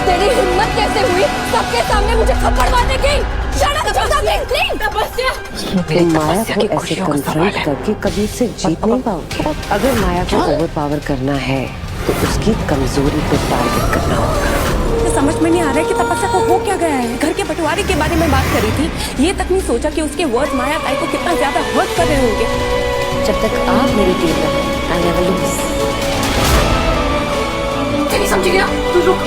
तेरी हिम्मत कैसे हुई सबके सामने मुझे थप्पड़ मारने की? तुम माया को ऐसे कन्फ्रंट करके कभी उससे जीत नहीं पाओगे। अगर माया को ओवर पावर करना है तो उसकी कमजोरी को टारगेट करना होगा। समझ में नहीं आ रहा है कि तपस्या को हो क्या गया है। घर के बंटवारे के बारे में बात करी थी, ये तक नहीं सोचा कि उसके वर्ड माया ताई को कितना ज्यादा हर्ट कर रहे होंगे। जब तक आप मेरी टीम में हो, I never lose। समझ गया? तू रुक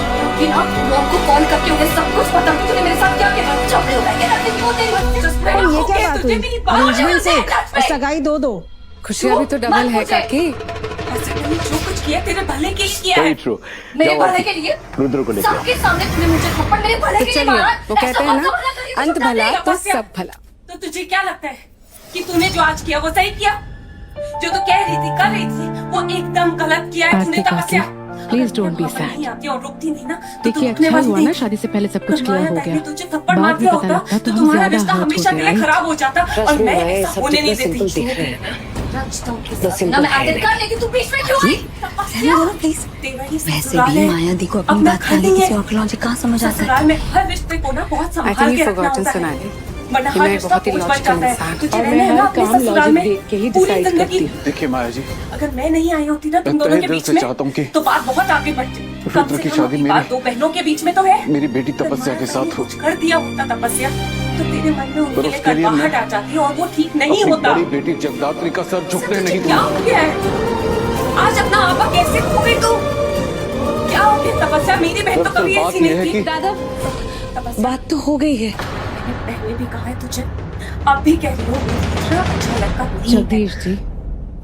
ना, मॉम को कॉल करके उन्हें सब कुछ बता कि तूने मेरे साथ क्या किया। झगड़े हो गए ना, क्यों तेरी वजह से? ये क्या बात हुई? अरेंजमेंट से और सगाई दो दो। खुशियाँ भी तो डबल है काकी। ऐसा नहीं, जो कुछ किया तेरे भले के लिए किया है। मेरे भले के लिए रुद्र को लेके सबके सामने तूने मुझे थप्पड़ मेरे भले तो के लिए चलिए, मारा। वो कहते हैं ना, अंत भला तो सब भला। तो तुझे क्या लगता है कि तूने जो आज किया वो सही किया? जो तू कह रही थी, कर रही थी, वो एकदम गलत किया है तूने तपस्या। Please don't be sad. आती और रुकती नहीं ना, देखिए अच्छा हुआ ना शादी से पहले सब कुछ क्लियर हो गया। तुझे थप्पड़ बाद मार में दिया पता होता लगता तो तो हम तुम्हारा ज्यादा रिश्ता हर्ट हमेशा होते के लिए राइट। खराब हो जाता और मैं ऐसा होने नहीं सिंपल देती। दिख रहे हैं ना। ना मैं आदित्य कर लेकिन तू बीच में क्यों आई? रहने दो ना प्लीज। तेरा ये वैसे ससुराल भी है, माया दी को अपनी अपना बात घर करने नहीं किसी है। और लॉजिक कहाँ समझ आता है। ससुराल में हर रिश्ते को ना बहुत आई संभाल थिंक के यू रखना फॉरगॉटन होता है, सोनाली वरना कि हर मैं रिश्ता बहुत ही बोझ बन लॉजिकल जाता है। इंसान तुझे और रहना मैं है ना हर अपने काम ससुराल लॉजिक में देख के ही पूरी डिसाइड जिंदगी। करती हूँ। देखिए माया जी, अगर मैं नहीं आई होती ना तुम मैं दोनों तहे के दिल बीच से में चाहता हूँ कि तो बात बहुत आगे बढ़ती। कम रुद्र से की कम शादी अपनी मेरी- बात दो बहनों के बीच में तो है। मेरी बेटी तपस्या के साथ हो। कुछ कर दिया होता तपस्या तो तेरे मन में उनके पर लिए उसके लिए कड़वाहट मैं- आ जाती और वो ठीक नहीं अपनी होता। बड़ी बेटी जगदात्री का सर झुकने तुझे नहीं क्या दूंगा। हो गया है? आज अपना आपा कैसे खो गई तू? क्या हो गया तपस्या? मेरी बहन तो दरअसल कभी बात ऐसी यह है नहीं थी। कि- दादा तपस्या, बात तो हो गई है। मैंने पहले भी कहा है तुझे, अब भी कह रही हूँ, इतना अच्छा लड़का नहीं है। जगदीश जी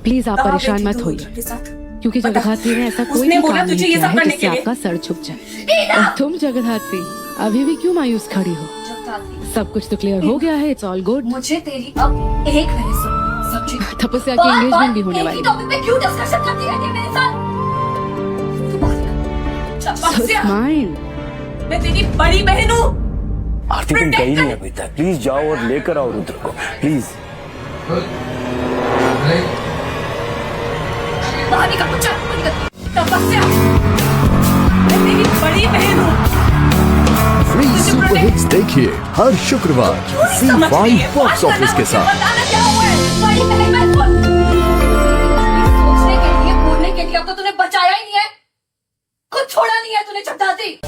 प्लीज आप कहाँ परेशान गई थी मत तू होइए, रुद्र के साथ? क्योंकि बता। जगधात्री ने ऐसा कोई उसने भी बोला काम तुझे नहीं ये किया सब है करने जिससे के लिए। आपका सर झुक जाए। और तुम जगधात्री अभी भी क्यों मायूस खड़ी हो? सब कुछ तो क्लियर हो गया है, इट्स ऑल गुड। मुझे तेरी अब एक मिनट सुन सब्जी तपस्या की एंगेजमेंट भी होने वाली है। टॉपिक पे क्यों डिस्कशन करती रहती है मेरे साथ? तपस्या, माइंड मैं तेरी बड़ी बहन हूँ। आरती तुम गई नहीं अभी तक, प्लीज जाओ और लेकर आओ रुद्र को प्लीज। बाहर निकल, चल बाहर निकल। तपस्या, मैं तेरी बड़ी बहन हूँ। फ्री सुपर हिट्स देखिए हर शुक्रवार ZEE5 बॉक्स ऑफिस के साथ। बताना क्या हुआ है? बड़ी बहन मैं सोचने के लिए, बोलने के लिए अब तो तूने बचाया ही नहीं है, कुछ छोड़ा नहीं है तूने जगदात्री।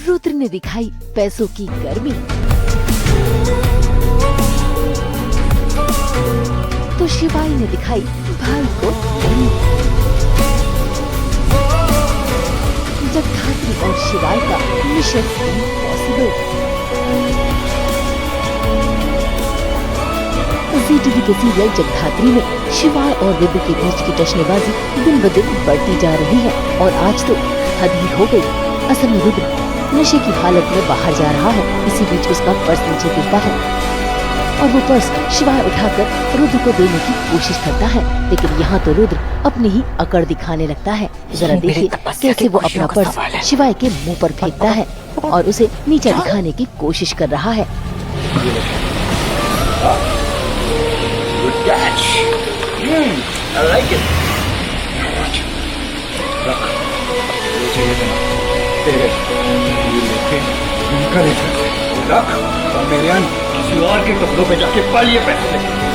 रुद्र ने दिखाई पैसों की गर्मी तो शिवाई ने दिखाई भाई को गर्मी। जगधात्री और शिवाई का मिशन इम्पॉसिबल। जी टीवी के सीरियल जगधात्री में शिवाय और रुद्र के बीच की टशनेबाजी दिन ब दिन बढ़ती जा रही है और आज तो हद ही हो गई। असल में रुद्र नशे की हालत में बाहर जा रहा है, इसी बीच उसका पर्स नीचे गिरता है और वो पर्स शिवाय उठाकर रुद्र को देने की कोशिश करता है, लेकिन यहाँ तो रुद्र अपनी ही अकड़ दिखाने लगता है। जरा देखिए कैसे वो अपना पर्स शिवाय के मुंह पर फेंकता है और उसे नीचे दिखाने की कोशिश कर रहा है। के कपड़ों पे जाके पालिए पैसे।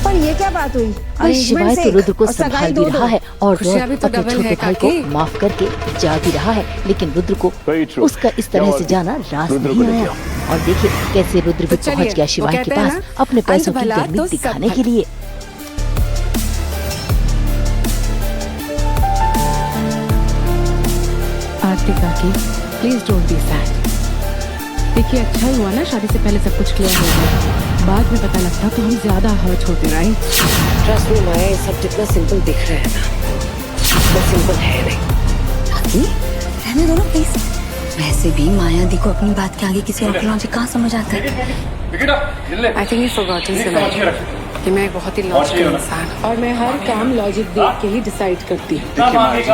पर ये क्या बात हुई? पर शिवाय तो रुद्र को और सगाई संभाल दो भी दो। रहा है और खुशियाँ भी तो अपने डबल छोटे है भाई को काकी। माफ करके जा भी रहा है, लेकिन रुद्र को Very true। उसका इस तरह से जाना रास रुद्र को नहीं लेके आया। और देखिए कैसे रुद्र भी तो चलिए, पहुंच गया वो शिवाय के कहते हैं पास ना, अपने पैसों अंत की भला गर्मी तो सब दिखाने भला। के लिए। आरती काकी प्लीज डोंट बी सैड। देखिए अच्छा हुआ ना शादी से पहले सब कुछ क्लियर हो गया। बाद में पता लगता तो हम ज्यादा हर्ट होते राइट। ट्रस्ट मी माया, ये सब जितना सिंपल दिख रहा है ना, वो सिंपल है नहीं। रहने दो ना प्लीज। वैसे भी माया दी को अपनी बात के आगे किसी और लॉजिक कहाँ समझ आता है। I think you forgotten Sonali कि मैं एक बहुत ही लॉजिकल इंसान और मैं हर काम लॉजिक देख के ही डिसाइड करती हूँ। देखिए माया जी,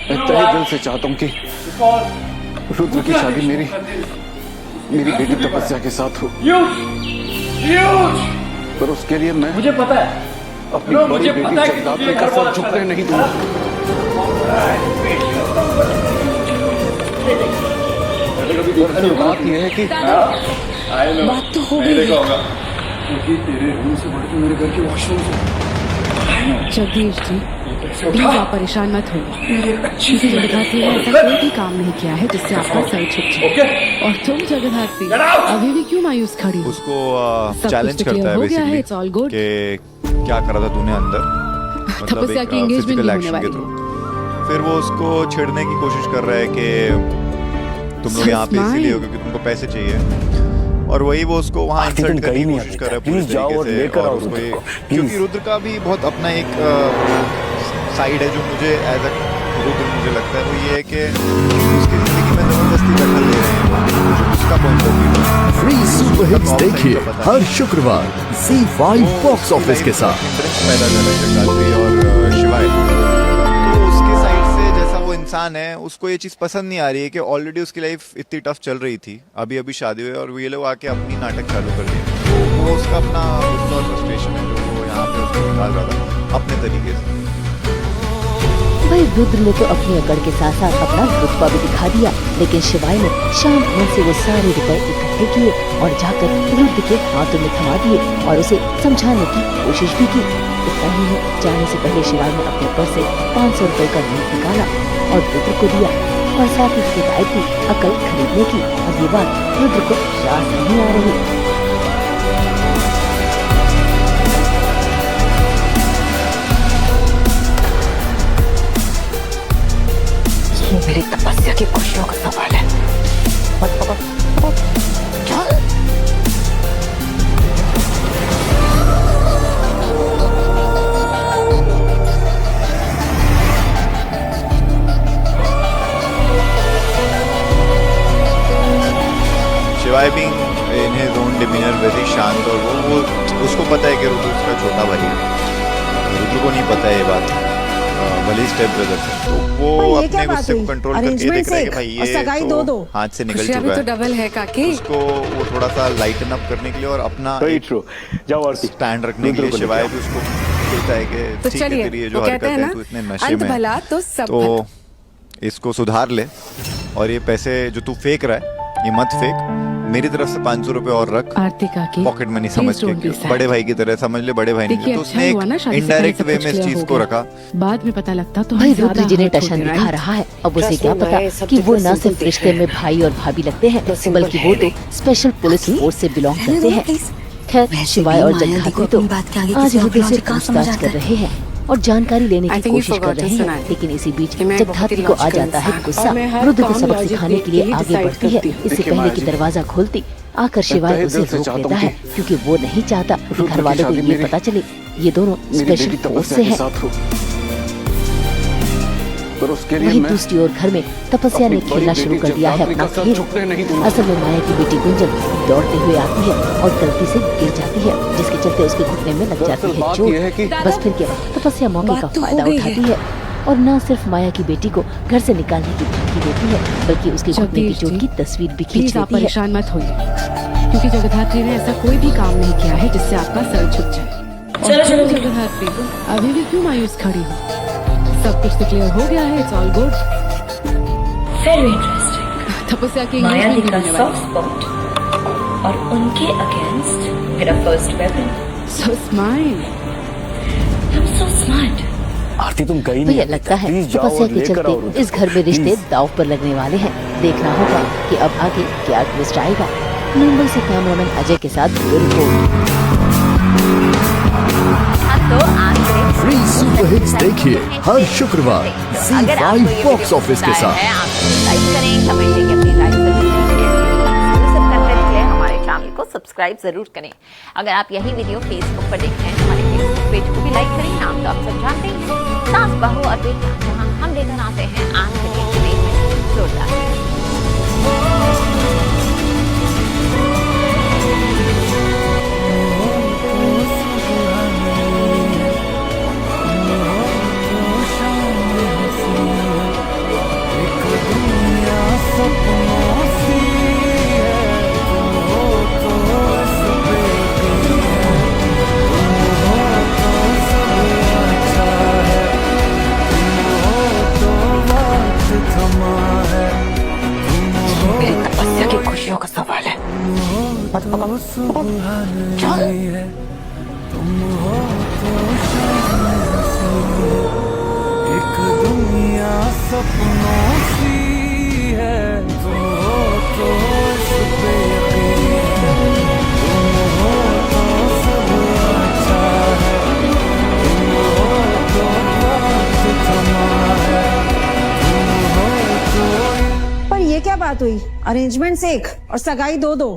मैं तहे दिल से चाहता हूँ कि रुद्र की शादी मेरी बेटी तपस्या के साथ हो, पर उसके लिए मैं मुझे पता है, अपनी बड़ी बेटी जगदात्री का सर झुकने नहीं दूंगा। बात यह है कि बात तो हो गई। क्योंकि तेरे रूम से बढ़ के मेरे घर के वॉशरूम से। जगदीश जी प्लीज आप परेशान मत होइए। किसी जगदात्री ने ऐसा कोई भी काम नहीं किया है जिससे आपका सर झुक जाए। और तुम जगदात्री अभी भी क्यों मायूस खड़ी हो? उसको चैलेंज करता है बेसिकली कि क्या करा था तूने अंदर, तपस्या की एंगेजमेंट नहीं होने वाली। फिर वो उसको छेड़ने की कोशिश कर रहा है कि तुम लोग यहाँ पे इसीलिए हो क्योंकि तुमको पैसे चाहिए, और वही वो उसको वहाँ इंसल्ट करने की कोशिश कर रहा है पूरी तरीके से। और उसको ये क्योंकि रुद्र का भी बहुत अपना एक साइड है जो मुझे एज अ रुद्र मुझे लगता है वो ये है कि उसकी जिंदगी में जबरदस्ती दखल ले रहे हैं, उसका पॉइंट ऑफ व्यू है। फ्री सुपर हिट्स देखिए हर शुक्रवार ZEE5 बॉक्स ऑफिस के साथ। पैदा कर रहे हैं जगदात्री और शिवाय, तो उसके साइड से जैसा वो इंसान है उसको ये चीज़ पसंद नहीं आ रही है कि ऑलरेडी उसकी लाइफ इतनी टफ चल रही थी, अभी अभी शादी हुई और ये लोग आके अपनी नाटक चालू कर दिए। तो वो उसका अपना गुस्सा और फ्रस्ट्रेशन है जो वो यहाँ पे उसको निकाल रहा था अपने तरीके से। भाई रुद्र ने तो अपनी अकड़ के साथ साथ अपना रुतबा भी दिखा दिया, लेकिन शिवाय ने शाम मन से वो सारे रुपए इकट्ठे किए और जाकर रुद्र के हाथों में थमा दिए और उसे समझाने की कोशिश भी की। इतना ही नहीं, जाने से पहले शिवाय ने अपने पर्स से 500 रुपए का नोट निकाला और रुद्र को दिया और साथ ही हिदायत की अकल खरीदने की। और ये बात रुद्र को रास नहीं आ रही। मेरी तपस्या की खुशियों का सवाल है। चल। शिवाय भी in his own demeanour very शांत, और वो उसको पता है कि रुद्र उसका छोटा भाई है। रुद्र को नहीं पता है ये बात, भले स्टेप ब्रदर है, तो वो अपने गुस्से को कंट्रोल करके देख रहा है कि भाई ये तो हाथ से निकल चुका है। तो डबल है काकी। उसको वो थोड़ा सा लाइटन अप करने के लिए और अपना जाओ और स्टैंड रखने के लिए शिवाय भी उसको कहता है कि ठीक है तेरी ये जो हरकत है तू इतने नशे में भला तो सब तो इसको सुधार ले, और ये पैसे जो तू फेंक रहा है ये मत फेंक, मेरी तरफ से 500 रुपए और रख पॉकेट मनी समझ के, बड़े भाई की तरह समझ ले, बड़े भाई नहीं तो उसने एक इनडायरेक्ट वे में इस चीज को रखा। बाद में पता लगता तो भाई रुद्र जिन्हें टशन दिखा रहा है, अब उसे क्या पता कि वो न सिर्फ रिश्ते में भाई और भाभी लगते हैं बल्कि वो तो स्पेशल पुलिस फोर्स से बिलोंग करते हैं। खैर शिवाय और जगदात्री तो आज रुद्र से पूछताछ कर रहे हैं और जानकारी लेने की कोशिश कर रहे हैं, लेकिन इसी बीच जगदात्री को आ जाता है गुस्सा। रुद्र को सबक सिखाने के लिए आगे बढ़ती है। इससे पहले कि दरवाजा खोलती आकर शिवाय उसे रोक लेता है क्योंकि वो नहीं चाहता कि घर वालों को ये पता चले ये दोनों स्पेशल फोर्स से हैं। वहीं दूसरी ओर घर में तपस्या ने खेलना शुरू कर दिया है अपना खेल। असल में माया की बेटी गुंजन दौड़ते हुए आती है और गलती से गिर जाती है, जिसके चलते उसके घुटने में लग जाती है चोट। बस फिर क्या, तपस्या मौके का फायदा उठाती है और न सिर्फ माया की बेटी को घर से निकालने की धमकी देती है बल्कि उसके घुटने की चोट की तस्वीर भी खींच लेती है। परेशान मत होइए क्योंकि जगदात्री ने ऐसा कोई भी काम नहीं किया है जिससे आपका सर झुक जाए। चलो जगदात्री अभी भी क्यों मायूस खड़ी हो? सब कुछ तो क्लियर हो गया है। It's all good. Very interesting. Tapasya की एंगेजमेंट होने वाली और उनके अगेंस्ट मेरा first weapon. So smart. I am so smart. Aarti तुम गई तो नहीं, ये लगता है तपस्या के चलते इस घर में रिश्ते दांव पर लगने वाले हैं। देखना होगा कि अब आगे क्या ट्विस्ट आएगा। मुंबई से कैमरामैन अजय के साथ रिपोर्ट। फ्री सुपर हिट्स देखिए हर शुक्रवार ZEE5 बॉक्स ऑफिस के साथ। लाइक करें, कमेंट करके अपनी राय जरूर दें। कंटेंट के लिए हमारे चैनल को सब्सक्राइब जरूर करें। अगर आप यही वीडियो फेसबुक पर देख रहे हैं हमारे फेसबुक पेज को भी लाइक करें। नाम तो आप सब जानते हैं, सास बहू और बेटियां, जहां हम लेकर आते हैं आपके लिए जोरदार। सपने तो सुहानी है, तुम हो तो शाम हंसी है, एक दुनिया सपनों सी है, तुम हो तो इस पे यकीन है, तुम हो तो सब अच्छा है, तुम हो तो वक्त थमा है, तुम हो तो पर ये क्या बात हुई? अरेंजमेंट्स एक और सगाई दो दो।